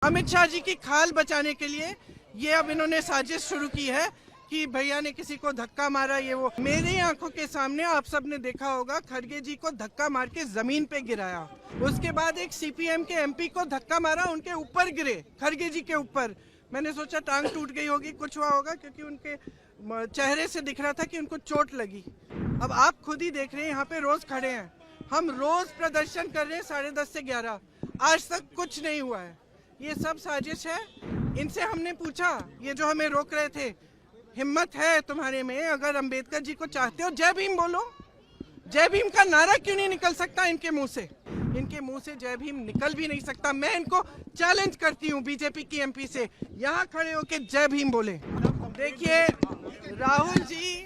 अमित शाह जी की खाल बचाने के लिए ये अब इन्होंने साजिश शुरू की है कि भैया ने किसी को धक्का मारा, ये वो। मेरी आंखों के सामने आप सब ने देखा होगा, खड़गे जी को धक्का मार के जमीन पे गिराया। उसके बाद एक सीपीएम के एमपी को धक्का मारा, उनके ऊपर गिरे, खड़गे जी के ऊपर। मैंने सोचा टांग टूट गई होगी, कुछ हुआ होगा, क्योंकि उनके चेहरे से दिख रहा था कि उनको चोट लगी। अब आप खुद ही देख रहे हैं, यहाँ पे रोज खड़े हैं, हम रोज प्रदर्शन कर रहे हैं 10:30 से 11, आज तक कुछ नहीं हुआ है। ये सब साजिश है। इनसे हमने पूछा, ये जो हमें रोक रहे थे, हिम्मत है तुम्हारे में, अगर अंबेडकर जी को चाहते हो जय भीम बोलो। जय भीम का नारा क्यों नहीं निकल सकता इनके मुंह से? इनके मुंह से जय भीम निकल भी नहीं सकता। मैं इनको चैलेंज करती हूँ बीजेपी की एमपी से, यहाँ खड़े होके जय भीम बोले। देखिए राहुल जी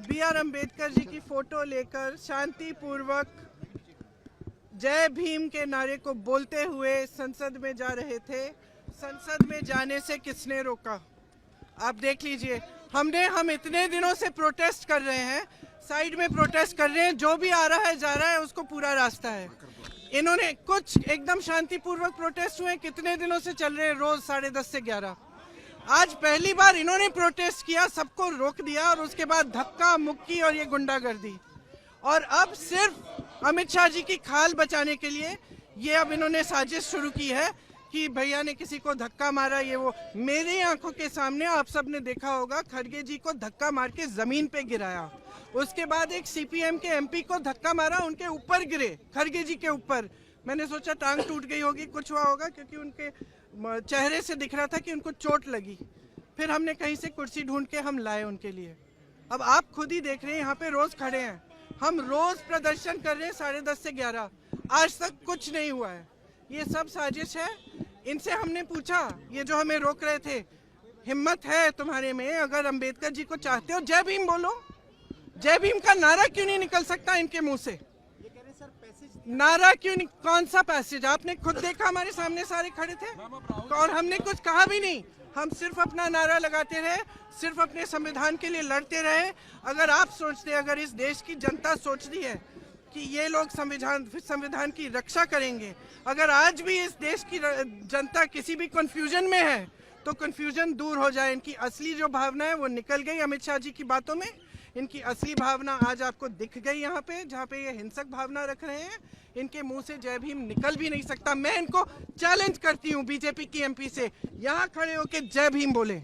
BR अंबेडकर जी की फोटो लेकर शांतिपूर्वक जय भीम के नारे को बोलते हुए संसद में जा रहे थे। संसद में जाने से किसने रोका? आप देख लीजिए। हम इतने दिनों से प्रोटेस्ट कर रहे हैं, साइड में प्रोटेस्ट कर रहे हैं, जो भी आ रहा है जा रहा है, उसको पूरा रास्ता है। इन्होंने कुछ एकदम शांतिपूर्वक प्रोटेस्ट हुए, कितने दिनों से चल रहे हैं, रोज 10:30 से 11। आज पहली बार इन्होंने प्रोटेस्ट किया, सबको रोक दिया, और उसके बाद धक्का मुक्की और ये गुंडागर्दी। और अब सिर्फ अमित शाह जी की खाल बचाने के लिए ये अब इन्होंने साजिश शुरू की है कि भैया ने किसी को धक्का मारा, ये वो। मेरी आंखों के सामने आप सब ने देखा होगा, खड़गे जी को धक्का मार के जमीन पे गिराया। उसके बाद एक सीपीएम के एमपी को धक्का मारा, उनके ऊपर गिरे, खड़गे जी के ऊपर। मैंने सोचा टांग टूट गई होगी, कुछ हुआ होगा, क्योंकि उनके चेहरे से दिख रहा था कि उनको चोट लगी। फिर हमने कहीं से कुर्सी ढूंढ के हम लाए उनके लिए। अब आप खुद ही देख रहे हैं, यहाँ पे रोज खड़े हैं, हम रोज प्रदर्शन कर रहे हैं 10:30 से 11, आज तक कुछ नहीं हुआ है। ये सब साजिश है। इनसे हमने पूछा, ये जो हमें रोक रहे थे, हिम्मत है तुम्हारे में, अगर अंबेडकर जी को चाहते हो जय भीम बोलो। जय भीम का नारा क्यों नहीं निकल सकता इनके मुंह से? नारा क्यों नहीं? कौन सा पैसेज? आपने खुद देखा, हमारे सामने सारे खड़े थे, और हमने कुछ कहा भी नहीं। हम सिर्फ अपना नारा लगाते रहे, सिर्फ अपने संविधान के लिए लड़ते रहे। अगर आप सोचते, अगर इस देश की जनता सोचती है कि ये लोग संविधान की रक्षा करेंगे, अगर आज भी इस देश की जनता किसी भी कंफ्यूजन में है, तो कंफ्यूजन दूर हो जाए। इनकी असली जो भावना है वो निकल गई अमित शाह जी की बातों में। इनकी असली भावना आज आपको दिख गई यहाँ पे, जहाँ पे ये हिंसक भावना रख रहे हैं। इनके मुंह से जय भीम निकल भी नहीं सकता। मैं इनको चैलेंज करती हूँ बीजेपी की एमपी से, यहाँ खड़े होके जय भीम बोले।